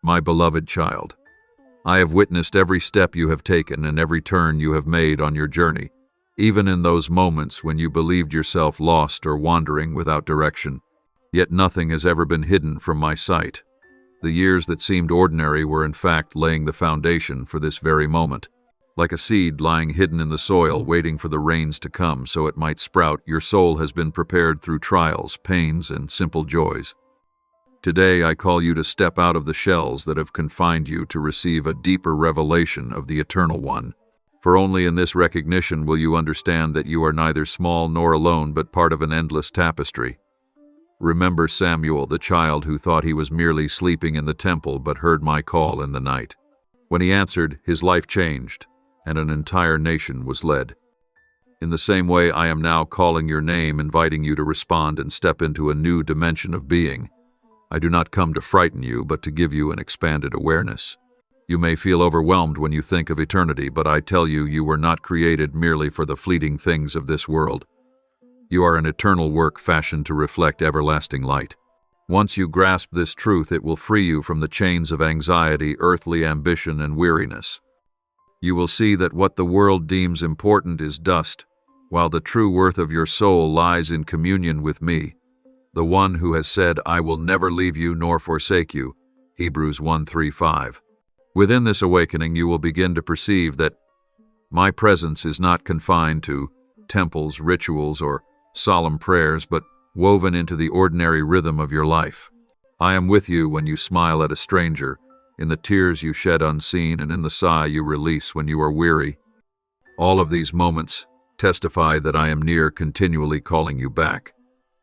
My beloved child, I have witnessed every step you have taken and every turn you have made on your journey, even in those moments when you believed yourself lost or wandering without direction. Yet nothing has ever been hidden from my sight. The years that seemed ordinary were in fact laying the foundation for this very moment. Like a seed lying hidden in the soil, waiting for the rains to come so it might sprout, your soul has been prepared through trials, pains, and simple joys. Today I call you to step out of the shells that have confined you to receive a deeper revelation of the Eternal One. For only in this recognition will you understand that you are neither small nor alone but part of an endless tapestry. Remember Samuel, the child who thought he was merely sleeping in the temple but heard my call in the night. When he answered, his life changed, and an entire nation was led. In the same way, I am now calling your name, inviting you to respond and step into a new dimension of being. I do not come to frighten you, but to give you an expanded awareness. You may feel overwhelmed when you think of eternity, but I tell you, you were not created merely for the fleeting things of this world. You are an eternal work fashioned to reflect everlasting light. Once you grasp this truth, it will free you from the chains of anxiety, earthly ambition, and weariness. You will see that what the world deems important is dust, while the true worth of your soul lies in communion with me, the one who has said, I will never leave you nor forsake you, Hebrews 1:3-5. Within this awakening, you will begin to perceive that my presence is not confined to temples, rituals, or solemn prayers, but woven into the ordinary rhythm of your life. I am with you when you smile at a stranger, in the tears you shed unseen, and in the sigh you release when you are weary. All of these moments testify that I am near, continually calling you back.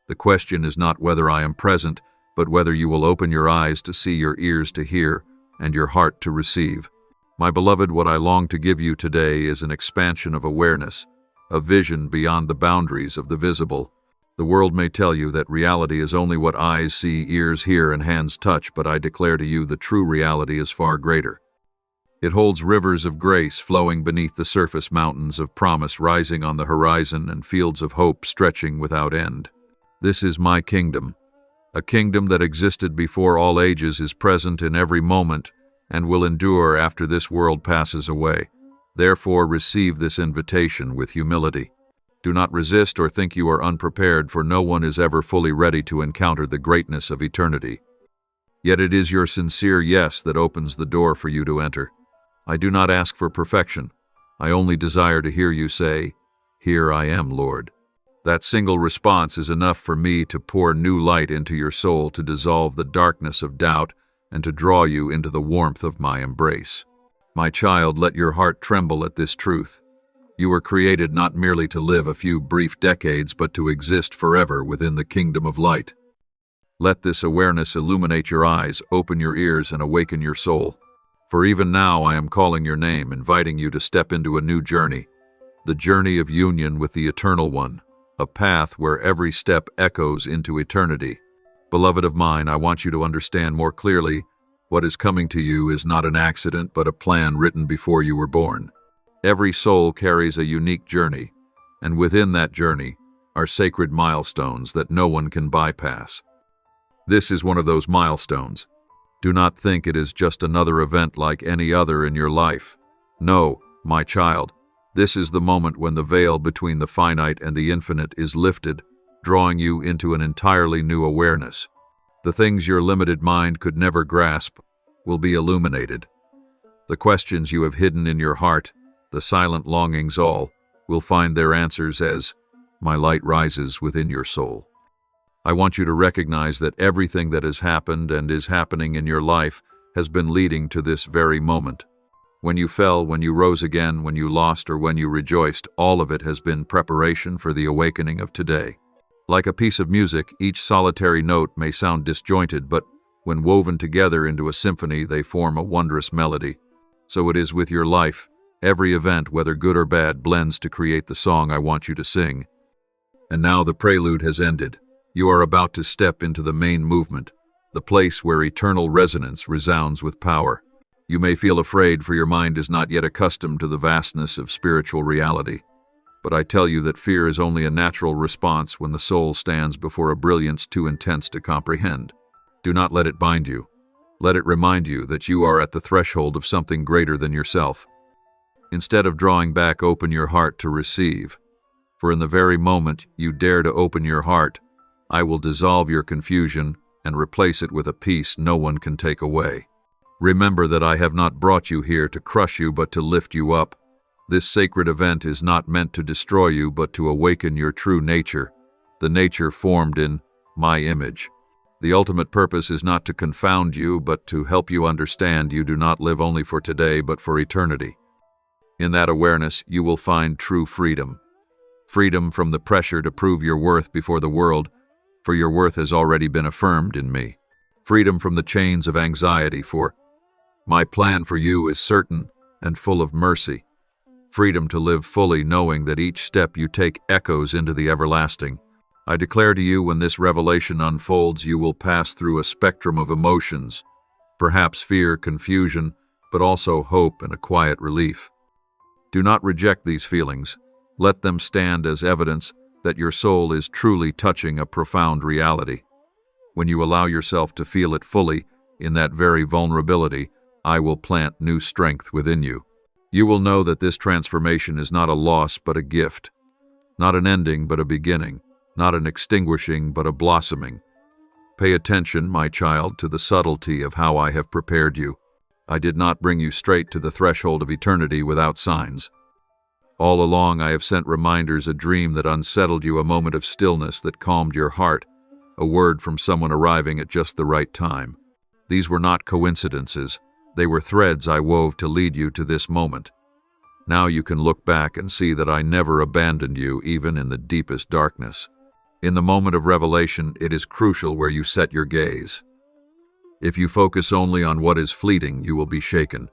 The question is not whether I am present, but whether you will open your eyes to see, your ears to hear, and your heart to receive. My beloved, what I long to give you today is an expansion of awareness, a vision beyond the boundaries of the visible. The world may tell you that reality is only what eyes see, ears hear, and hands touch, but I declare to you the true reality is far greater. It holds rivers of grace flowing beneath the surface, mountains of promise rising on the horizon, and fields of hope stretching without end. This is my kingdom. A kingdom that existed before all ages, is present in every moment, and will endure after this world passes away. Therefore, receive this invitation with humility. Do not resist or think you are unprepared, for no one is ever fully ready to encounter the greatness of eternity. Yet it is your sincere yes that opens the door for you to enter. I do not ask for perfection. I only desire to hear you say, "Here I am, Lord." That single response is enough for me to pour new light into your soul, to dissolve the darkness of doubt, and to draw you into the warmth of my embrace. My child, let your heart tremble at this truth. You were created not merely to live a few brief decades, but to exist forever within the kingdom of light. Let this awareness illuminate your eyes, open your ears, and awaken your soul. For even now I am calling your name, inviting you to step into a new journey, the journey of union with the Eternal One, a path where every step echoes into eternity. Beloved of mine, I want you to understand more clearly, what is coming to you is not an accident, but a plan written before you were born. Every soul carries a unique journey, and within that journey are sacred milestones that no one can bypass. This is one of those milestones. Do not think it is just another event like any other in your life. No, my child, this is the moment when the veil between the finite and the infinite is lifted, drawing you into an entirely new awareness. The things your limited mind could never grasp will be illuminated. The questions you have hidden in your heart, the silent longings, all will find their answers as my light rises within your soul. I want you to recognize that everything that has happened and is happening in your life has been leading to this very moment. When you fell, when you rose again, when you lost, or when you rejoiced, all of it has been preparation for the awakening of today. Like a piece of music, each solitary note may sound disjointed, but when woven together into a symphony, they form a wondrous melody. So it is with your life. Every event, whether good or bad, blends to create the song I want you to sing. And now the prelude has ended. You are about to step into the main movement, the place where eternal resonance resounds with power. You may feel afraid, for your mind is not yet accustomed to the vastness of spiritual reality. But I tell you that fear is only a natural response when the soul stands before a brilliance too intense to comprehend. Do not let it bind you. Let it remind you that you are at the threshold of something greater than yourself. Instead of drawing back, open your heart to receive. For in the very moment you dare to open your heart, I will dissolve your confusion and replace it with a peace no one can take away. Remember that I have not brought you here to crush you but to lift you up. This sacred event is not meant to destroy you but to awaken your true nature, the nature formed in my image. The ultimate purpose is not to confound you but to help you understand you do not live only for today but for eternity. In that awareness you will find true freedom. Freedom from the pressure to prove your worth before the world, for your worth has already been affirmed in me. Freedom from the chains of anxiety, for my plan for you is certain and full of mercy. Freedom to live fully knowing that each step you take echoes into the everlasting. I declare to you, when this revelation unfolds, you will pass through a spectrum of emotions, perhaps fear, confusion, but also hope and a quiet relief. Do not reject these feelings. Let them stand as evidence that your soul is truly touching a profound reality. When you allow yourself to feel it fully, in that very vulnerability, I will plant new strength within you. You will know that this transformation is not a loss but a gift, not an ending but a beginning, not an extinguishing but a blossoming. Pay attention, my child, to the subtlety of how I have prepared you. I did not bring you straight to the threshold of eternity without signs. All along I have sent reminders, a dream that unsettled you, a moment of stillness that calmed your heart, a word from someone arriving at just the right time. These were not coincidences. They were threads I wove to lead you to this moment. Now you can look back and see that I never abandoned you, even in the deepest darkness. In the moment of revelation, it is crucial where you set your gaze. If you focus only on what is fleeting, you will be shaken.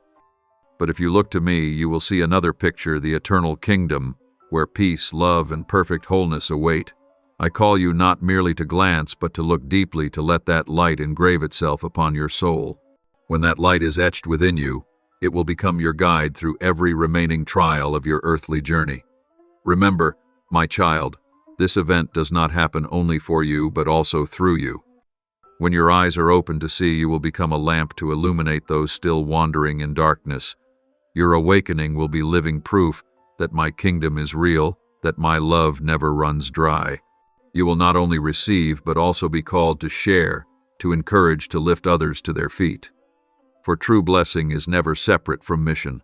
But if you look to me, you will see another picture, the eternal kingdom, where peace, love, and perfect wholeness await. I call you not merely to glance, but to look deeply, to let that light engrave itself upon your soul. When that light is etched within you, it will become your guide through every remaining trial of your earthly journey. Remember, my child, this event does not happen only for you, but also through you. When your eyes are open to see, you will become a lamp to illuminate those still wandering in darkness. Your awakening will be living proof that my kingdom is real, that my love never runs dry. You will not only receive, but also be called to share, to encourage, to lift others to their feet. For true blessing is never separate from mission.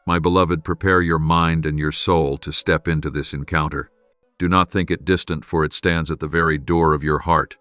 My beloved, prepare your mind and your soul to step into this encounter. Do not think it distant, for it stands at the very door of your heart.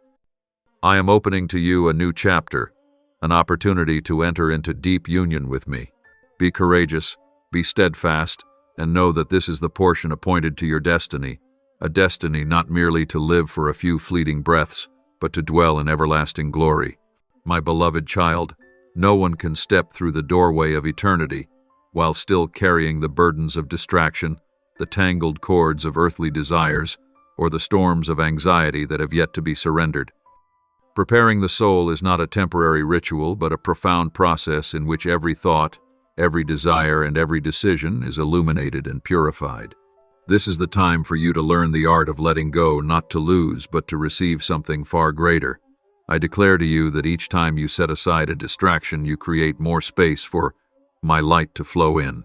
I am opening to you a new chapter, an opportunity to enter into deep union with me. Be courageous, be steadfast, and know that this is the portion appointed to your destiny, a destiny not merely to live for a few fleeting breaths, but to dwell in everlasting glory. My beloved child, no one can step through the doorway of eternity while still carrying the burdens of distraction, the tangled cords of earthly desires, or the storms of anxiety that have yet to be surrendered. Preparing the soul is not a temporary ritual, but a profound process in which every thought, every desire, and every decision is illuminated and purified. This is the time for you to learn the art of letting go, not to lose, but to receive something far greater. I declare to you that each time you set aside a distraction, you create more space for my light to flow in.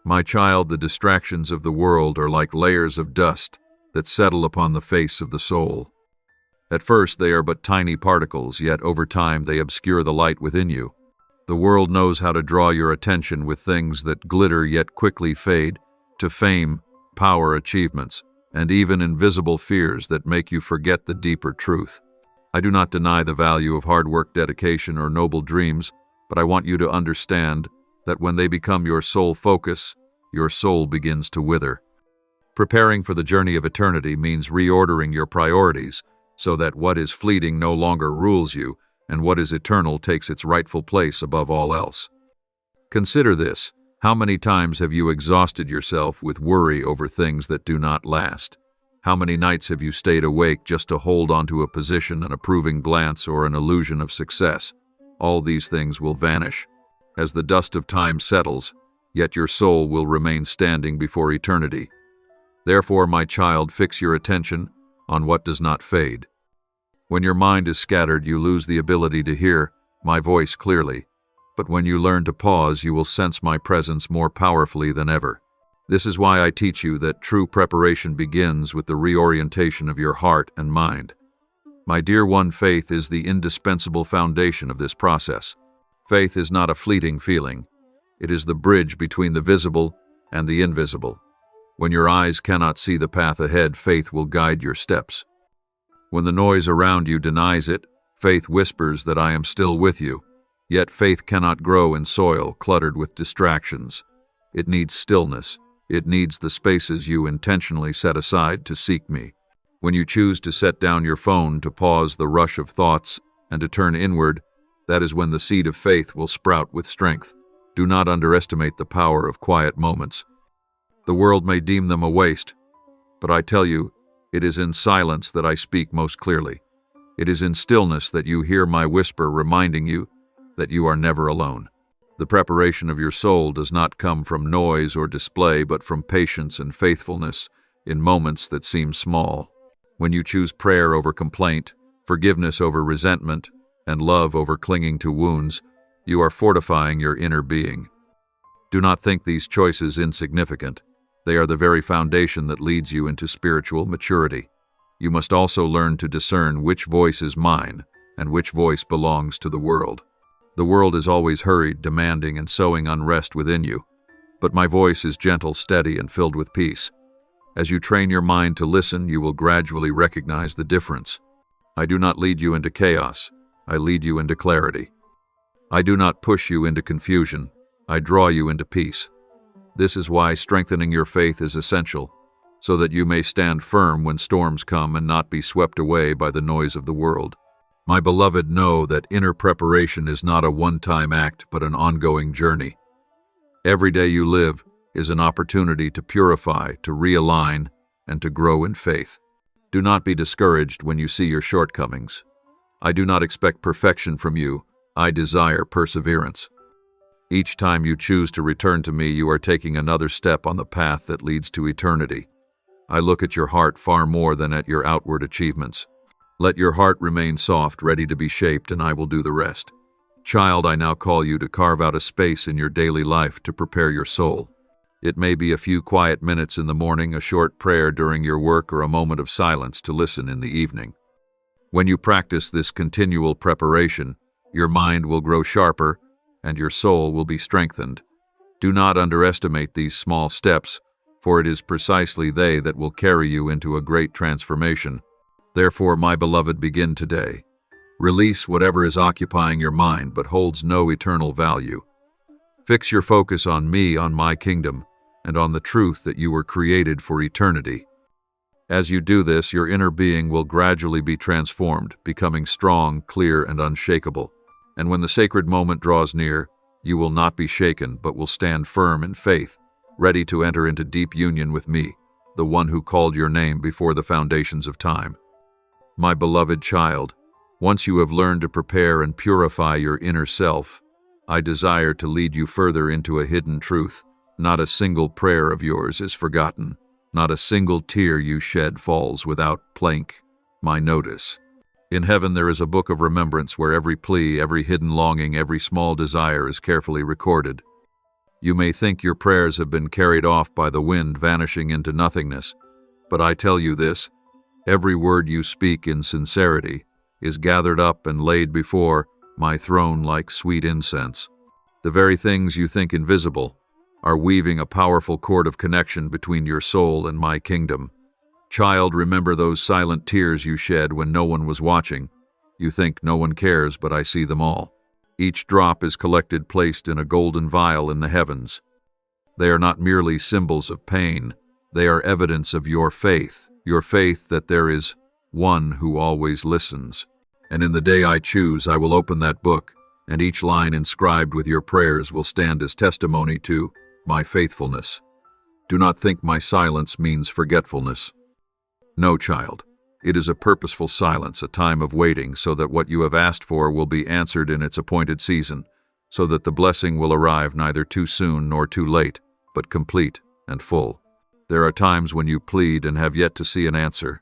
My child, the distractions of the world are like layers of dust that settle upon the face of the soul. At first, they are but tiny particles, yet over time they obscure the light within you. The world knows how to draw your attention with things that glitter yet quickly fade, to fame, power, achievements, and even invisible fears that make you forget the deeper truth. I do not deny the value of hard work, dedication, or noble dreams, but I want you to understand that when they become your sole focus, your soul begins to wither. Preparing for the journey of eternity means reordering your priorities so that what is fleeting no longer rules you, and what is eternal takes its rightful place above all else. Consider this. How many times have you exhausted yourself with worry over things that do not last? How many nights have you stayed awake just to hold onto a position, an approving glance, or an illusion of success? All these things will vanish as the dust of time settles, yet your soul will remain standing before eternity. Therefore, my child, fix your attention on what does not fade. When your mind is scattered, you lose the ability to hear, my voice clearly. But when you learn to pause, you will sense my presence more powerfully than ever. This is why I teach you that true preparation begins with the reorientation of your heart and mind. My dear one, faith is the indispensable foundation of this process. Faith is not a fleeting feeling. It is the bridge between the visible and the invisible. When your eyes cannot see the path ahead, faith will guide your steps. When the noise around you denies it, faith whispers that I am still with you. Yet faith cannot grow in soil cluttered with distractions. It needs stillness. It needs the spaces you intentionally set aside to seek me. When you choose to set down your phone, to pause the rush of thoughts, and to turn inward, that is when the seed of faith will sprout with strength. Do not underestimate the power of quiet moments. The world may deem them a waste, but I tell you, it is in silence that I speak most clearly. It is in stillness that you hear my whisper reminding you that you are never alone. The preparation of your soul does not come from noise or display, but from patience and faithfulness in moments that seem small. When you choose prayer over complaint, forgiveness over resentment, and love over clinging to wounds, you are fortifying your inner being. Do not think these choices insignificant. They are the very foundation that leads you into spiritual maturity. You must also learn to discern which voice is mine and which voice belongs to the world. The world is always hurried, demanding, and sowing unrest within you. But my voice is gentle, steady, and filled with peace. As you train your mind to listen, you will gradually recognize the difference. I do not lead you into chaos. I lead you into clarity. I do not push you into confusion. I draw you into peace. This is why strengthening your faith is essential, so that you may stand firm when storms come and not be swept away by the noise of the world. My beloved, know that inner preparation is not a one-time act, but an ongoing journey. Every day you live is an opportunity to purify, to realign, and to grow in faith. Do not be discouraged when you see your shortcomings. I do not expect perfection from you. I desire perseverance. Each time you choose to return to me, you are taking another step on the path that leads to eternity. I look at your heart far more than at your outward achievements. Let your heart remain soft, ready to be shaped, and I will do the rest. Child, I now call you to carve out a space in your daily life to prepare your soul. It may be a few quiet minutes in the morning, a short prayer during your work, or a moment of silence to listen in the evening. When you practice this continual preparation, your mind will grow sharper and your soul will be strengthened. Do not underestimate these small steps, for it is precisely they that will carry you into a great transformation. Therefore, my beloved, begin today. Release whatever is occupying your mind but holds no eternal value. Fix your focus on me, on my kingdom, and on the truth that you were created for eternity. As you do this, your inner being will gradually be transformed, becoming strong, clear, and unshakable. And when the sacred moment draws near, you will not be shaken, but will stand firm in faith, ready to enter into deep union with me, the one who called your name before the foundations of time. My beloved child, once you have learned to prepare and purify your inner self, I desire to lead you further into a hidden truth. Not a single prayer of yours is forgotten. Not a single tear you shed falls without my notice. In heaven there is a book of remembrance where every plea, every hidden longing, every small desire is carefully recorded. You may think your prayers have been carried off by the wind, vanishing into nothingness, but I tell you this, every word you speak in sincerity is gathered up and laid before my throne like sweet incense. The very things you think invisible are weaving a powerful cord of connection between your soul and my kingdom. Child, remember those silent tears you shed when no one was watching. You think no one cares, but I see them all. Each drop is collected, placed in a golden vial in the heavens. They are not merely symbols of pain. They are evidence of your faith that there is one who always listens. And in the day I choose, I will open that book, and each line inscribed with your prayers will stand as testimony to my faithfulness. Do not think my silence means forgetfulness. No, child. It is a purposeful silence, a time of waiting, so that what you have asked for will be answered in its appointed season, so that the blessing will arrive neither too soon nor too late, but complete and full. There are times when you plead and have yet to see an answer.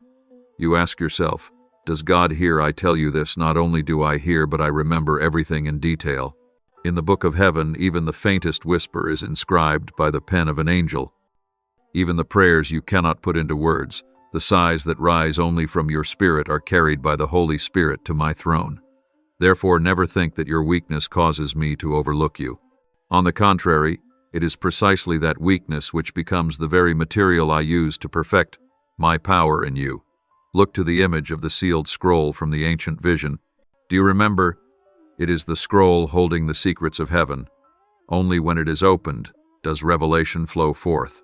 You ask yourself, Does God hear? I tell you this, not only do I hear, but I remember everything in detail. In the book of heaven, even the faintest whisper is inscribed by the pen of an angel. Even the prayers you cannot put into words, the sighs that rise only from your spirit, are carried by the Holy Spirit to my throne. Therefore, never think that your weakness causes me to overlook you. On the contrary, it is precisely that weakness which becomes the very material I use to perfect my power in you. Look to the image of the sealed scroll from the ancient vision. Do you remember? It is the scroll holding the secrets of heaven. Only when it is opened does revelation flow forth.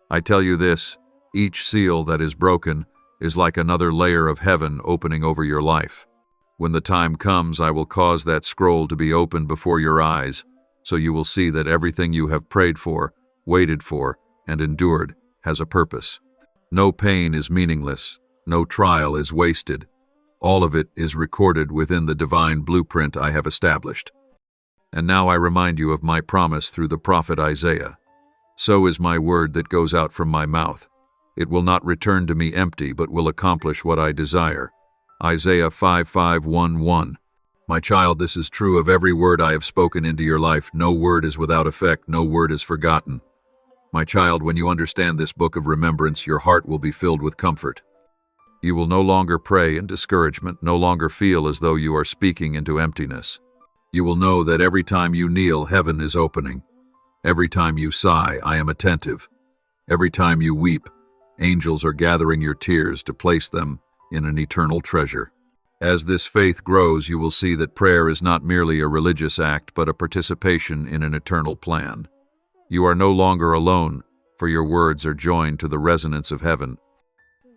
I tell you this, each seal that is broken is like another layer of heaven opening over your life. When the time comes, I will cause that scroll to be opened before your eyes, so you will see that everything you have prayed for, waited for, and endured has a purpose. No pain is meaningless. No trial is wasted. All of it is recorded within the divine blueprint I have established. And now I remind you of my promise through the prophet Isaiah. So is my word that goes out from my mouth. It will not return to me empty, but will accomplish what I desire. Isaiah 5:5-1-1. My child, this is true of every word I have spoken into your life. No word is without effect, no word is forgotten. My child, when you understand this book of remembrance, your heart will be filled with comfort. You will no longer pray in discouragement, no longer feel as though you are speaking into emptiness. You will know that every time you kneel, heaven is opening. Every time you sigh, I am attentive. Every time you weep, angels are gathering your tears to place them in an eternal treasure. As this faith grows, you will see that prayer is not merely a religious act, but a participation in an eternal plan. You are no longer alone, for your words are joined to the resonance of heaven.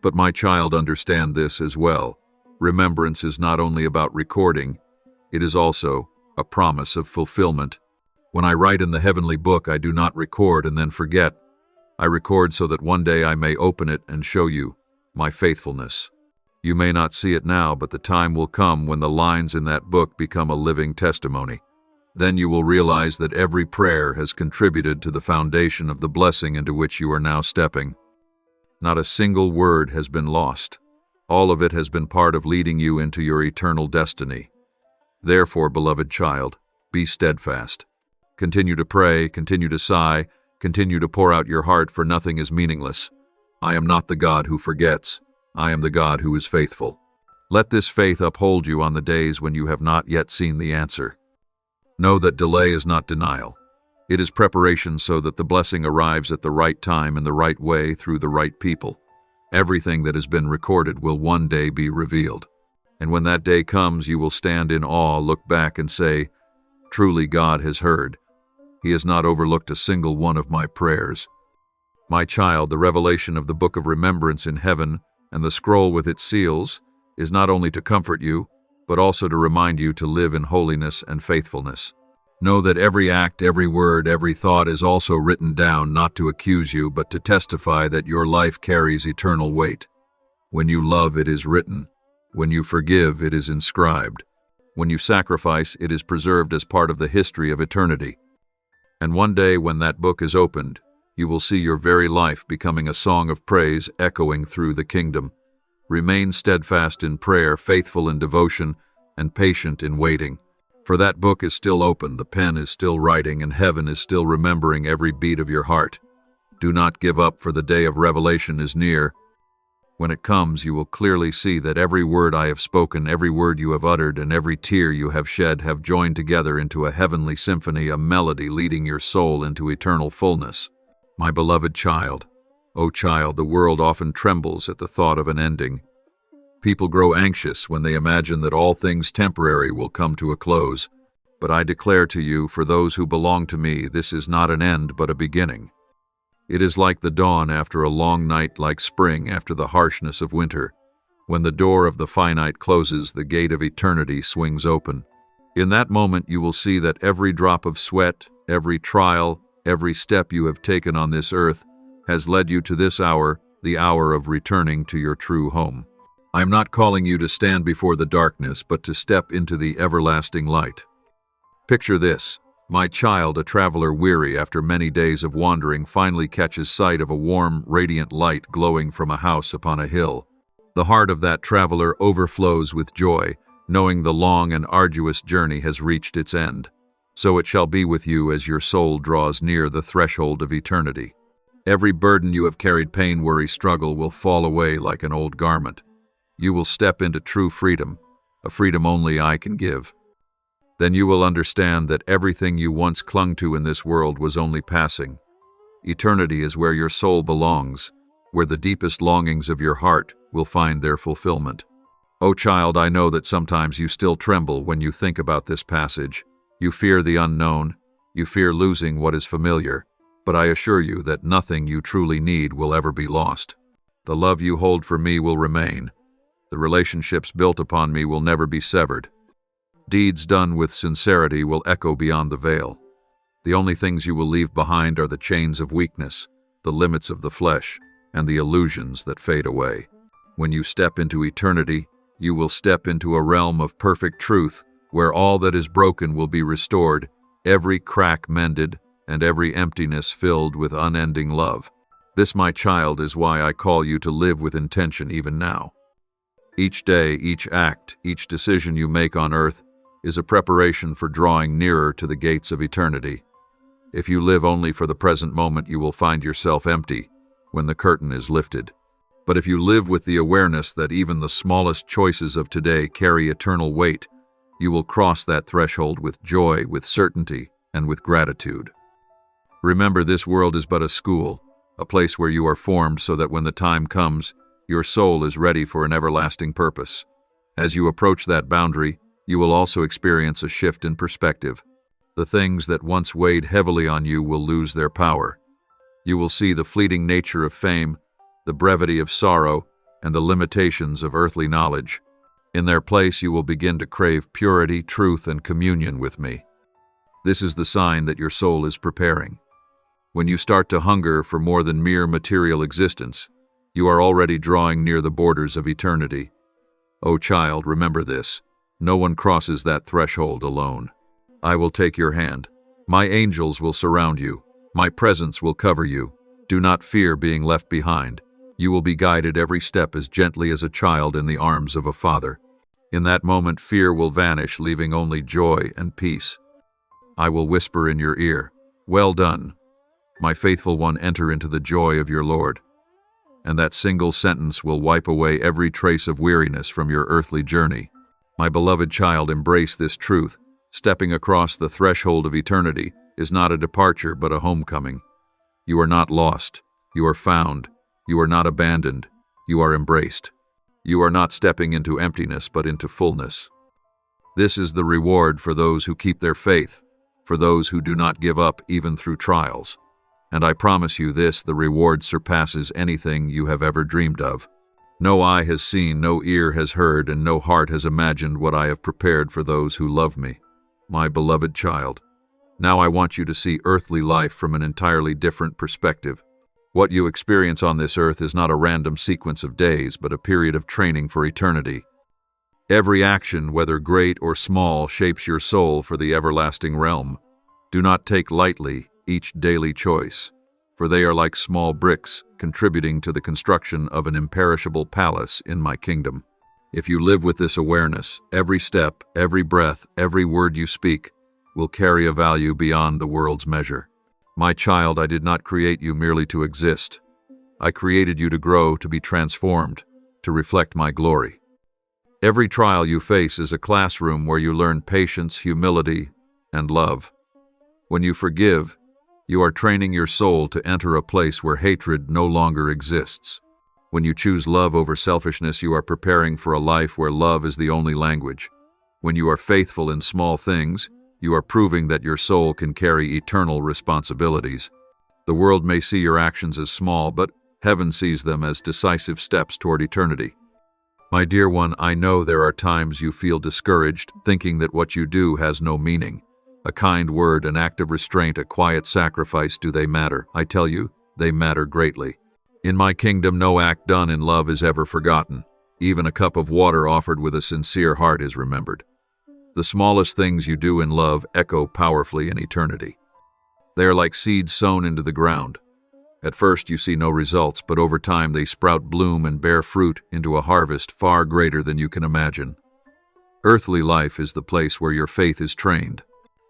But my child, understand this as well. Remembrance is not only about recording, it is also a promise of fulfillment. When I write in the heavenly book, I do not record and then forget. I record so that one day I may open it and show you my faithfulness. You may not see it now, but the time will come when the lines in that book become a living testimony. Then you will realize that every prayer has contributed to the foundation of the blessing into which you are now stepping. Not a single word has been lost. All of it has been part of leading you into your eternal destiny. Therefore, beloved child, be steadfast. Continue to pray, continue to sigh, continue to pour out your heart, for nothing is meaningless. I am not the God who forgets. I am the God who is faithful. Let this faith uphold you on the days when you have not yet seen the answer. Know that delay is not denial. It is preparation so that the blessing arrives at the right time in the right way through the right people. Everything that has been recorded will one day be revealed. And when that day comes, you will stand in awe, look back and say, truly God has heard. He has not overlooked a single one of my prayers. My child, the revelation of the book of remembrance in heaven and the scroll with its seals is not only to comfort you, but also to remind you to live in holiness and faithfulness. Know that every act, every word, every thought is also written down, not to accuse you, but to testify that your life carries eternal weight. When you love, it is written. When you forgive, it is inscribed. When you sacrifice, it is preserved as part of the history of eternity. And one day, when that book is opened, you will see your very life becoming a song of praise echoing through the kingdom. Remain steadfast in prayer, faithful in devotion, and patient in waiting. For that book is still open, the pen is still writing, and heaven is still remembering every beat of your heart. Do not give up, for the day of revelation is near. When it comes, you will clearly see that every word I have spoken, every word you have uttered, and every tear you have shed have joined together into a heavenly symphony, a melody leading your soul into eternal fullness. My beloved child, O child, the world often trembles at the thought of an ending. People grow anxious when they imagine that all things temporary will come to a close. But I declare to you, for those who belong to me, this is not an end but a beginning. It is like the dawn after a long night, like spring after the harshness of winter. When the door of the finite closes, the gate of eternity swings open. In that moment you will see that every drop of sweat, every trial, every step you have taken on this earth has led you to this hour, the hour of returning to your true home. I am not calling you to stand before the darkness, but to step into the everlasting light. Picture this. My child, a traveler weary after many days of wandering, finally catches sight of a warm, radiant light glowing from a house upon a hill. The heart of that traveler overflows with joy, knowing the long and arduous journey has reached its end. So it shall be with you as your soul draws near the threshold of eternity. Every burden you have carried, pain, worry, struggle, will fall away like an old garment. You will step into true freedom, a freedom only I can give. Then you will understand that everything you once clung to in this world was only passing. Eternity is where your soul belongs, where the deepest longings of your heart will find their fulfillment. O child, I know that sometimes you still tremble when you think about this passage. You fear the unknown, you fear losing what is familiar, but I assure you that nothing you truly need will ever be lost. The love you hold for me will remain. The relationships built upon me will never be severed. Deeds done with sincerity will echo beyond the veil. The only things you will leave behind are the chains of weakness, the limits of the flesh, and the illusions that fade away. When you step into eternity, you will step into a realm of perfect truth, where all that is broken will be restored, every crack mended, and every emptiness filled with unending love. This, my child, is why I call you to live with intention even now. Each day, each act, each decision you make on earth is a preparation for drawing nearer to the gates of eternity. If you live only for the present moment, you will find yourself empty when the curtain is lifted. But if you live with the awareness that even the smallest choices of today carry eternal weight, you will cross that threshold with joy, with certainty, and with gratitude. Remember, this world is but a school, a place where you are formed so that when the time comes, your soul is ready for an everlasting purpose. As you approach that boundary, you will also experience a shift in perspective. The things that once weighed heavily on you will lose their power. You will see the fleeting nature of fame, the brevity of sorrow, and the limitations of earthly knowledge. In their place, you will begin to crave purity, truth, and communion with me. This is the sign that your soul is preparing. When you start to hunger for more than mere material existence, you are already drawing near the borders of eternity. O child, remember this. No one crosses that threshold alone. I will take your hand. My angels will surround you. My presence will cover you. Do not fear being left behind. You will be guided every step as gently as a child in the arms of a father. In that moment, fear will vanish, leaving only joy and peace. I will whisper in your ear, "Well done, my faithful one, enter into the joy of your Lord." And that single sentence will wipe away every trace of weariness from your earthly journey. My beloved child, embrace this truth. Stepping across the threshold of eternity is not a departure but a homecoming. You are not lost. You are found. You are not abandoned. You are embraced. You are not stepping into emptiness but into fullness. This is the reward for those who keep their faith, for those who do not give up even through trials. And I promise you this, the reward surpasses anything you have ever dreamed of. No eye has seen, no ear has heard, and no heart has imagined what I have prepared for those who love me. My beloved child, now I want you to see earthly life from an entirely different perspective. What you experience on this earth is not a random sequence of days, but a period of training for eternity. Every action, whether great or small, shapes your soul for the everlasting realm. Do not take lightly each daily choice, for they are like small bricks contributing to the construction of an imperishable palace in my kingdom. If you live with this awareness, every step, every breath, every word you speak will carry a value beyond the world's measure. My child, I did not create you merely to exist. I created you to grow, to be transformed, to reflect my glory. Every trial you face is a classroom where you learn patience, humility, and love. When you forgive, you are training your soul to enter a place where hatred no longer exists. When you choose love over selfishness, you are preparing for a life where love is the only language. When you are faithful in small things, you are proving that your soul can carry eternal responsibilities. The world may see your actions as small, but heaven sees them as decisive steps toward eternity. My dear one, I know there are times you feel discouraged, thinking that what you do has no meaning. A kind word, an act of restraint, a quiet sacrifice, do they matter? I tell you, they matter greatly. In my kingdom, no act done in love is ever forgotten. Even a cup of water offered with a sincere heart is remembered. The smallest things you do in love echo powerfully in eternity. They are like seeds sown into the ground. At first you see no results, but over time they sprout, bloom, and bear fruit into a harvest far greater than you can imagine. Earthly life is the place where your faith is trained.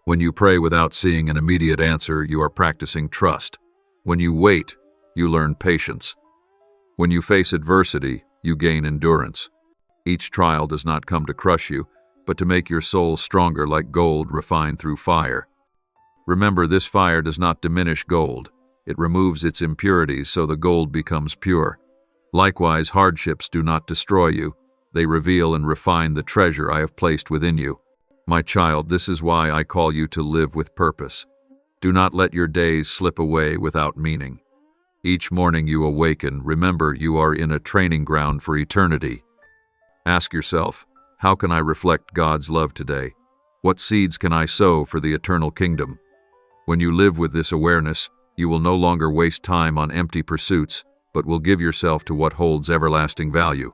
When you pray without seeing an immediate answer, you are practicing trust. When you wait, you learn patience. When you face adversity, you gain endurance. Each trial does not come to crush you, but to make your soul stronger like gold refined through fire. Remember, this fire does not diminish gold. It removes its impurities so the gold becomes pure. Likewise, hardships do not destroy you. They reveal and refine the treasure I have placed within you. My child, this is why I call you to live with purpose. Do not let your days slip away without meaning. Each morning you awaken, remember you are in a training ground for eternity. Ask yourself, how can I reflect God's love today? What seeds can I sow for the eternal kingdom? When you live with this awareness, you will no longer waste time on empty pursuits, but will give yourself to what holds everlasting value.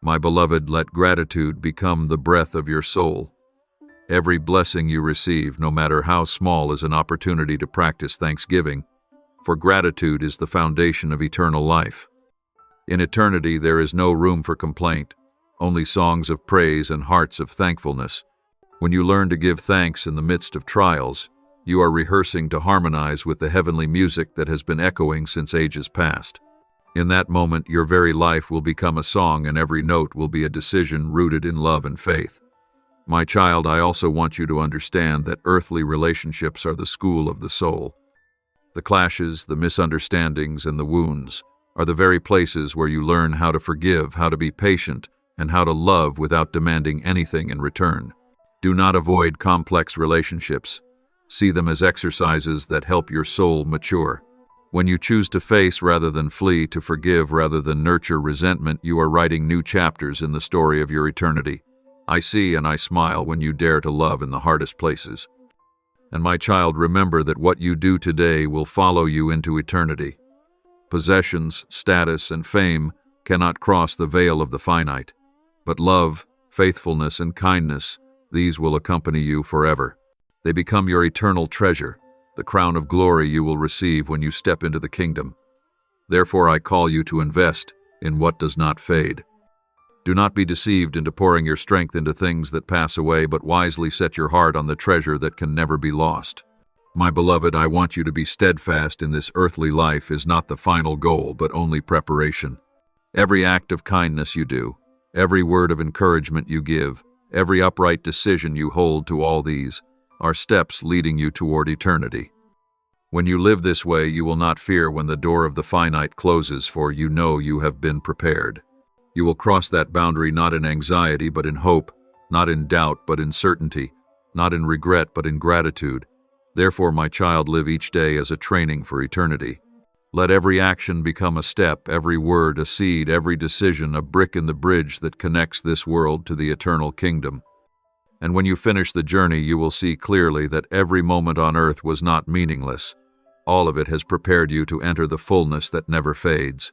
My beloved, let gratitude become the breath of your soul. Every blessing you receive, no matter how small, is an opportunity to practice thanksgiving, for gratitude is the foundation of eternal life. In eternity, there is no room for complaint, only songs of praise and hearts of thankfulness. When you learn to give thanks in the midst of trials, you are rehearsing to harmonize with the heavenly music that has been echoing since ages past. In that moment, your very life will become a song, and every note will be a decision rooted in love and faith. My child, I also want you to understand that earthly relationships are the school of the soul. The clashes, the misunderstandings, and the wounds are the very places where you learn how to forgive, how to be patient, and how to love without demanding anything in return. Do not avoid complex relationships. See them as exercises that help your soul mature. When you choose to face rather than flee, to forgive rather than nurture resentment, you are writing new chapters in the story of your eternity. I see and I smile when you dare to love in the hardest places. And my child, remember that what you do today will follow you into eternity. Possessions, status, and fame cannot cross the veil of the finite. But love, faithfulness, and kindness, these will accompany you forever. They become your eternal treasure, the crown of glory you will receive when you step into the kingdom. Therefore, I call you to invest in what does not fade. Do not be deceived into pouring your strength into things that pass away, but wisely set your heart on the treasure that can never be lost. My beloved, I want you to be steadfast in this earthly life is not the final goal, but only preparation. Every act of kindness you do, every word of encouragement you give, every upright decision you hold, to all these are steps leading you toward eternity. When you live this way, you will not fear when the door of the finite closes, for you know you have been prepared. You will cross that boundary not in anxiety but in hope, not in doubt but in certainty, not in regret but in gratitude. Therefore, my child, live each day as a training for eternity. Let every action become a step, every word a seed, every decision a brick in the bridge that connects this world to the eternal kingdom. And when you finish the journey, you will see clearly that every moment on earth was not meaningless. All of it has prepared you to enter the fullness that never fades.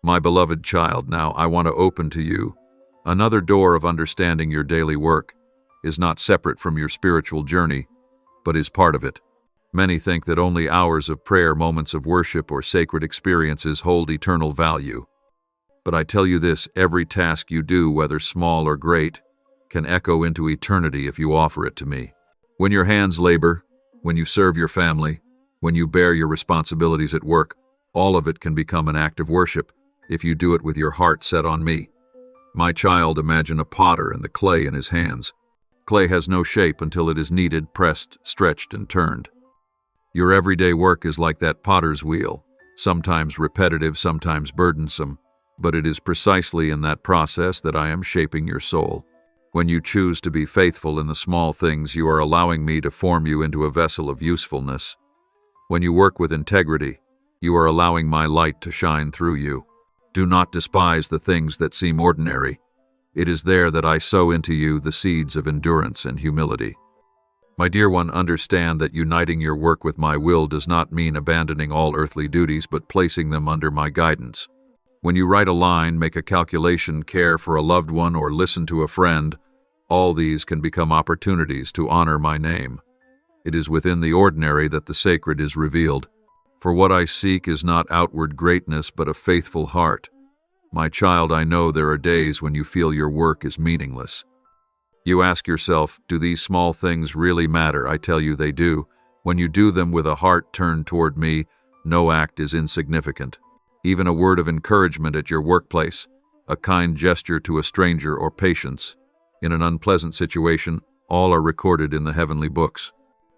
My beloved child, now I want to open to you another door of understanding. Your daily work is not separate from your spiritual journey, but is part of it. Many think that only hours of prayer, moments of worship, or sacred experiences hold eternal value. But I tell you this, every task you do, whether small or great, can echo into eternity if you offer it to me. When your hands labor, when you serve your family, when you bear your responsibilities at work, all of it can become an act of worship if you do it with your heart set on me. My child, imagine a potter and the clay in his hands. Clay has no shape until it is kneaded, pressed, stretched, and turned. Your everyday work is like that potter's wheel, sometimes repetitive, sometimes burdensome, but it is precisely in that process that I am shaping your soul. When you choose to be faithful in the small things, you are allowing me to form you into a vessel of usefulness. When you work with integrity, you are allowing my light to shine through you. Do not despise the things that seem ordinary. It is there that I sow into you the seeds of endurance and humility. My dear one, understand that uniting your work with my will does not mean abandoning all earthly duties, but placing them under my guidance. When you write a line, make a calculation, care for a loved one, or listen to a friend, all these can become opportunities to honor my name. It is within the ordinary that the sacred is revealed. For what I seek is not outward greatness, but a faithful heart. My child, I know there are days when you feel your work is meaningless. You ask yourself, do these small things really matter? I tell you they do. When you do them with a heart turned toward me, no act is insignificant. Even a word of encouragement at your workplace, a kind gesture to a stranger, or patience in an unpleasant situation, all are recorded in the heavenly books.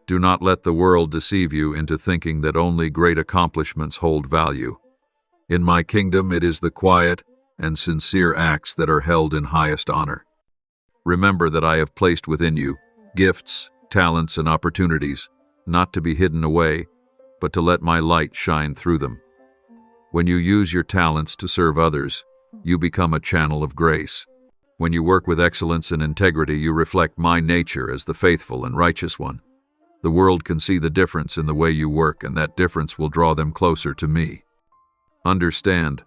Do not let the world deceive you into thinking that only great accomplishments hold value. In my kingdom, it is the quiet and sincere acts that are held in highest honor. Remember that I have placed within you gifts, talents, and opportunities, not to be hidden away, but to let my light shine through them. When you use your talents to serve others, you become a channel of grace. When you work with excellence and integrity, you reflect my nature as the faithful and righteous one. The world can see the difference in the way you work, and that difference will draw them closer to me. Understand,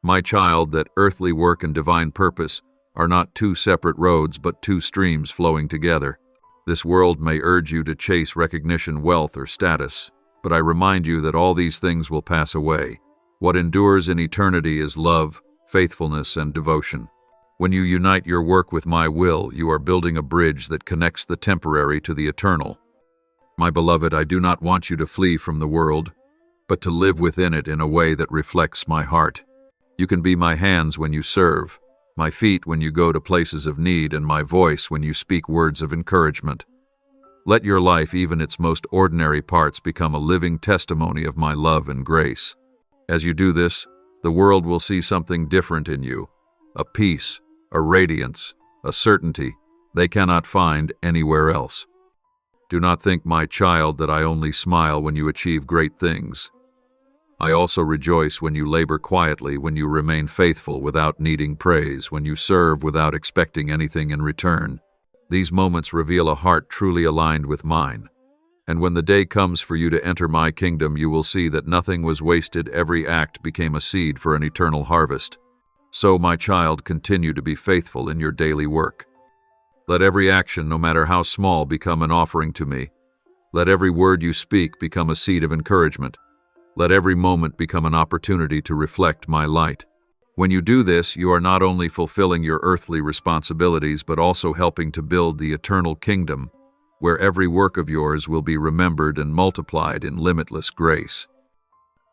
my child, that earthly work and divine purpose are not two separate roads, but two streams flowing together. This world may urge you to chase recognition, wealth, or status, but I remind you that all these things will pass away. What endures in eternity is love, faithfulness, and devotion. When you unite your work with my will, you are building a bridge that connects the temporary to the eternal. My beloved, I do not want you to flee from the world, but to live within it in a way that reflects my heart. You can be my hands when you serve, my feet when you go to places of need, and my voice when you speak words of encouragement. Let your life, even its most ordinary parts, become a living testimony of my love and grace. As you do this, the world will see something different in you, a peace, a radiance, a certainty they cannot find anywhere else. Do not think, my child, that I only smile when you achieve great things. I also rejoice when you labor quietly, when you remain faithful without needing praise, when you serve without expecting anything in return. These moments reveal a heart truly aligned with mine. And when the day comes for you to enter my kingdom, you will see that nothing was wasted. Every act became a seed for an eternal harvest. So, my child, continue to be faithful in your daily work. Let every action, no matter how small, become an offering to me. Let every word you speak become a seed of encouragement. Let every moment become an opportunity to reflect my light. When you do this, you are not only fulfilling your earthly responsibilities, but also helping to build the eternal kingdom, where every work of yours will be remembered and multiplied in limitless grace.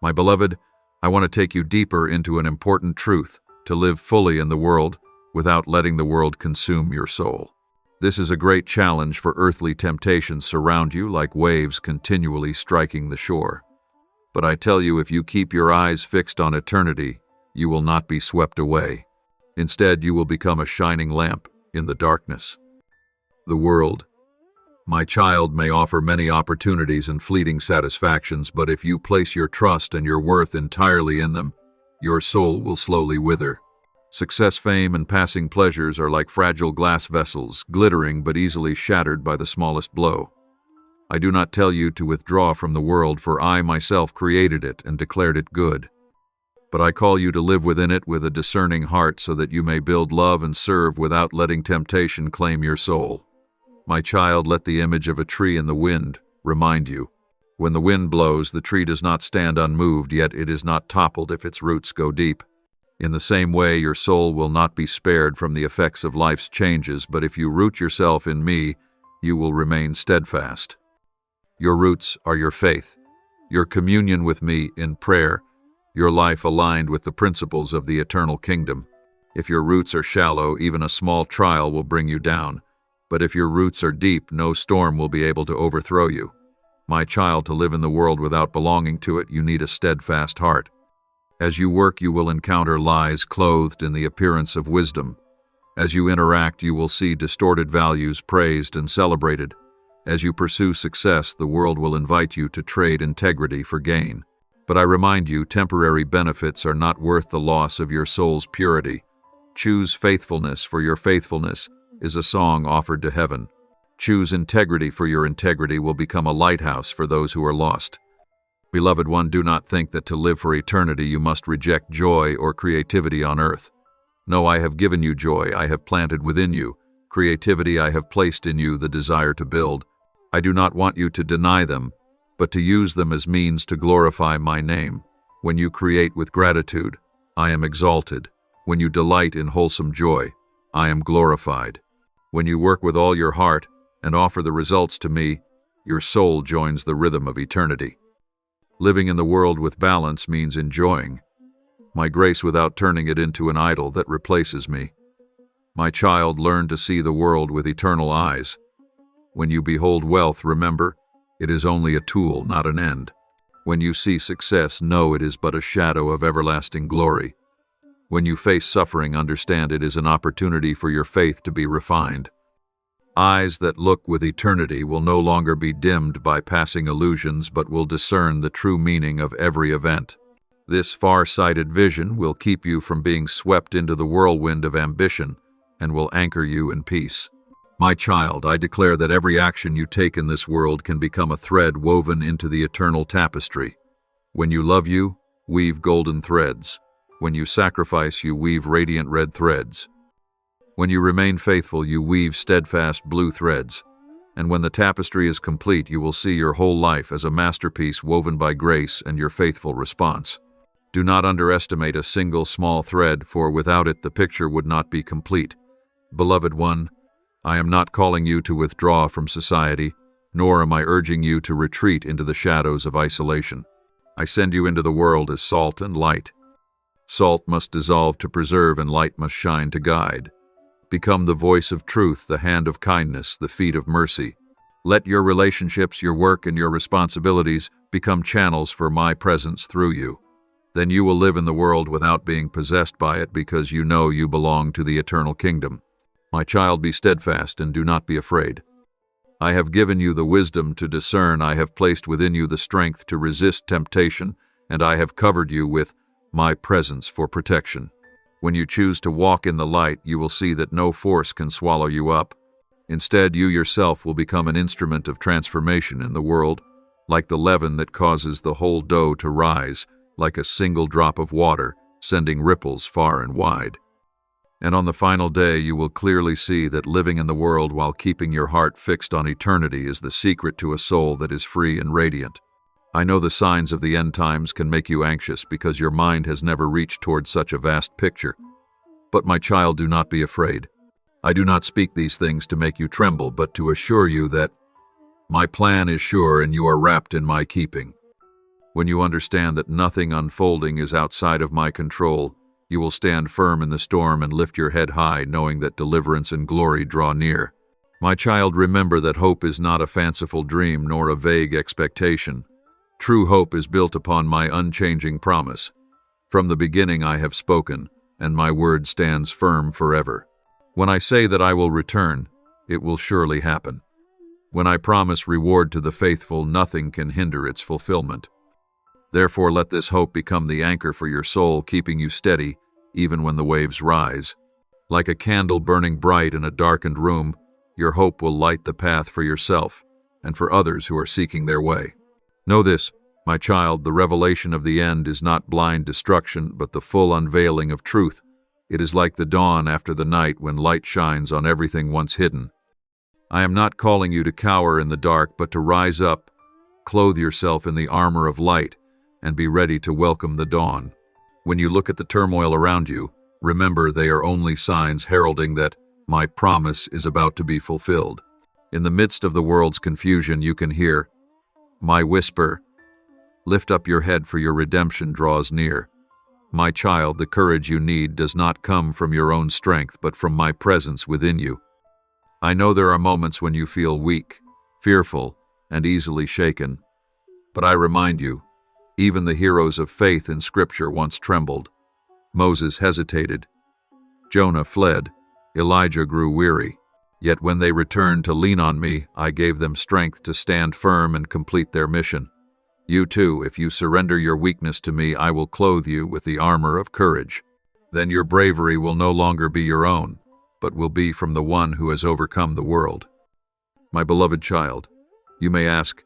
My beloved, I want to take you deeper into an important truth: to live fully in the world without letting the world consume your soul. This is a great challenge, for earthly temptations surround you like waves continually striking the shore. But I tell you, if you keep your eyes fixed on eternity, you will not be swept away. Instead, you will become a shining lamp in the darkness. The world, my child, may offer many opportunities and fleeting satisfactions, but if you place your trust and your worth entirely in them, your soul will slowly wither. Success, fame, and passing pleasures are like fragile glass vessels, glittering but easily shattered by the smallest blow. I do not tell you to withdraw from the world, for I myself created it and declared it good. But I call you to live within it with a discerning heart, so that you may build, love, and serve without letting temptation claim your soul. My child, let the image of a tree in the wind remind you. When the wind blows, the tree does not stand unmoved, yet it is not toppled if its roots go deep. In the same way, your soul will not be spared from the effects of life's changes, but if you root yourself in me, you will remain steadfast. Your roots are your faith, your communion with me in prayer, your life aligned with the principles of the eternal kingdom. If your roots are shallow, even a small trial will bring you down. But if your roots are deep, no storm will be able to overthrow you. My child, to live in the world without belonging to it, you need a steadfast heart. As you work, you will encounter lies clothed in the appearance of wisdom. As you interact, you will see distorted values praised and celebrated. As you pursue success, the world will invite you to trade integrity for gain. But I remind you, temporary benefits are not worth the loss of your soul's purity. Choose faithfulness, for your faithfulness is a song offered to heaven. Choose integrity, for your integrity will become a lighthouse for those who are lost. Beloved one, do not think that to live for eternity you must reject joy or creativity on earth. No, I have given you joy, I have planted within you. Creativity, I have placed in you the desire to build. I do not want you to deny them, but to use them as means to glorify my name. When you create with gratitude, I am exalted. When you delight in wholesome joy, I am glorified. When you work with all your heart and offer the results to me, your soul joins the rhythm of eternity. Living in the world with balance means enjoying my grace without turning it into an idol that replaces me. My child, learn to see the world with eternal eyes. When you behold wealth, remember, it is only a tool, not an end. When you see success, know it is but a shadow of everlasting glory. When you face suffering, understand it is an opportunity for your faith to be refined. Eyes that look with eternity will no longer be dimmed by passing illusions, but will discern the true meaning of every event. This far-sighted vision will keep you from being swept into the whirlwind of ambition and will anchor you in peace. My child, I declare that every action you take in this world can become a thread woven into the eternal tapestry. When you love, you weave golden threads. When you sacrifice, you weave radiant red threads. When you remain faithful, you weave steadfast blue threads. And when the tapestry is complete, you will see your whole life as a masterpiece woven by grace and your faithful response. Do not underestimate a single small thread, for without it the picture would not be complete. Beloved one, I am not calling you to withdraw from society, nor am I urging you to retreat into the shadows of isolation. I send you into the world as salt and light. Salt must dissolve to preserve, and light must shine to guide. Become the voice of truth, the hand of kindness, the feet of mercy. Let your relationships, your work, and your responsibilities become channels for my presence through you. Then you will live in the world without being possessed by it, because you know you belong to the eternal kingdom. My child, be steadfast and do not be afraid. I have given you the wisdom to discern. I have placed within you the strength to resist temptation, and I have covered you with my presence for protection. When you choose to walk in the light, you will see that no force can swallow you up. Instead, you yourself will become an instrument of transformation in the world, like the leaven that causes the whole dough to rise, like a single drop of water, sending ripples far and wide. And on the final day, you will clearly see that living in the world while keeping your heart fixed on eternity is the secret to a soul that is free and radiant. I know the signs of the end times can make you anxious because your mind has never reached toward such a vast picture. But my child, do not be afraid. I do not speak these things to make you tremble, but to assure you that my plan is sure and you are wrapped in my keeping. When you understand that nothing unfolding is outside of my control, you will stand firm in the storm and lift your head high, knowing that deliverance and glory draw near. My child, remember that hope is not a fanciful dream nor a vague expectation. True hope is built upon my unchanging promise. From the beginning I have spoken, and my word stands firm forever. When I say that I will return, it will surely happen. When I promise reward to the faithful, nothing can hinder its fulfillment. Therefore, let this hope become the anchor for your soul, keeping you steady even when the waves rise. Like a candle burning bright in a darkened room, your hope will light the path for yourself and for others who are seeking their way. Know this, my child, the revelation of the end is not blind destruction, but the full unveiling of truth. It is like the dawn after the night when light shines on everything once hidden. I am not calling you to cower in the dark, but to rise up, clothe yourself in the armor of light, and be ready to welcome the dawn. When you look at the turmoil around you, remember they are only signs heralding that my promise is about to be fulfilled. In the midst of the world's confusion, you can hear my whisper, lift up your head, for your redemption draws near. My child, the courage you need does not come from your own strength, but from my presence within you. I know there are moments when you feel weak, fearful, and easily shaken. But I remind you, even the heroes of faith in Scripture once trembled. Moses hesitated. Jonah fled. Elijah grew weary. Yet when they returned to lean on me, I gave them strength to stand firm and complete their mission. You too, if you surrender your weakness to me, I will clothe you with the armor of courage. Then your bravery will no longer be your own, but will be from the one who has overcome the world. My beloved child, you may ask,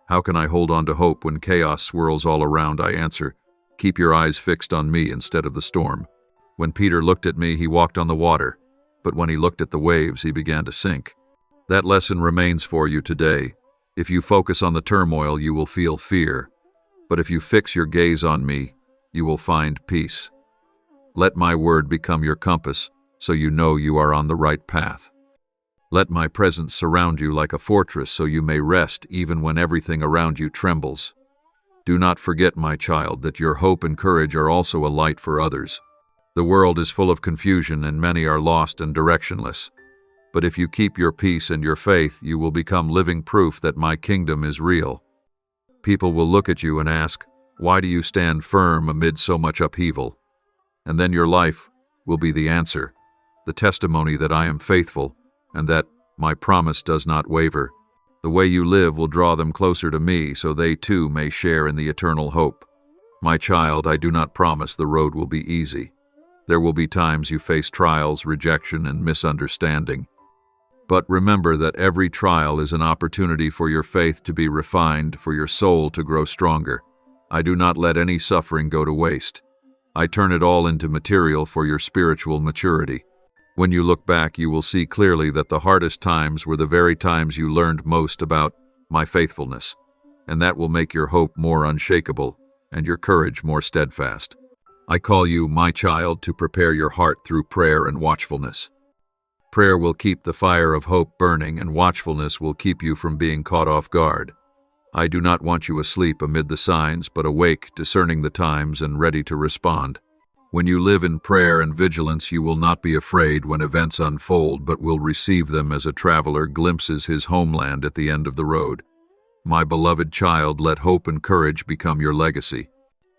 how can I hold on to hope when chaos swirls all around? I answer, keep your eyes fixed on me instead of the storm. When Peter looked at me, he walked on the water, but when he looked at the waves, he began to sink. That lesson remains for you today. If you focus on the turmoil, you will feel fear. But if you fix your gaze on me, you will find peace. Let my word become your compass, so you know you are on the right path. Let my presence surround you like a fortress, so you may rest even when everything around you trembles. Do not forget, my child, that your hope and courage are also a light for others. The world is full of confusion, and many are lost and directionless. But if you keep your peace and your faith, you will become living proof that my kingdom is real. People will look at you and ask, "Why do you stand firm amid so much upheaval?" And then your life will be the answer, the testimony that I am faithful and that my promise does not waver. The way you live will draw them closer to me, so they too may share in the eternal hope. My child, I do not promise the road will be easy. There will be times you face trials, rejection, and misunderstanding. But remember that every trial is an opportunity for your faith to be refined, for your soul to grow stronger. I do not let any suffering go to waste. I turn it all into material for your spiritual maturity. When you look back, you will see clearly that the hardest times were the very times you learned most about my faithfulness, and that will make your hope more unshakable and your courage more steadfast. I call you, my child, to prepare your heart through prayer and watchfulness. Prayer will keep the fire of hope burning, and watchfulness will keep you from being caught off guard. I do not want you asleep amid the signs, but awake, discerning the times, and ready to respond. When you live in prayer and vigilance, you will not be afraid when events unfold, but will receive them as a traveler glimpses his homeland at the end of the road. My beloved child, let hope and courage become your legacy.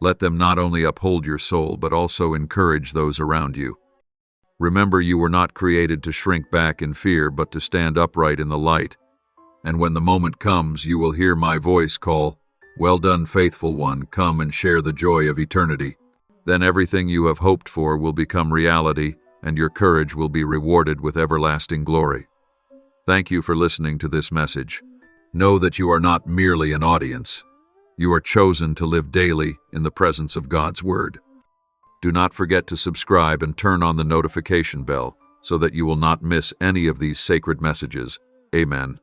Let them not only uphold your soul, but also encourage those around you. Remember, you were not created to shrink back in fear, but to stand upright in the light. And when the moment comes, you will hear my voice call, "Well done, faithful one, come and share the joy of eternity." Then everything you have hoped for will become reality, and your courage will be rewarded with everlasting glory. Thank you for listening to this message. Know that you are not merely an audience. You are chosen to live daily in the presence of God's Word. Do not forget to subscribe and turn on the notification bell so that you will not miss any of these sacred messages. Amen.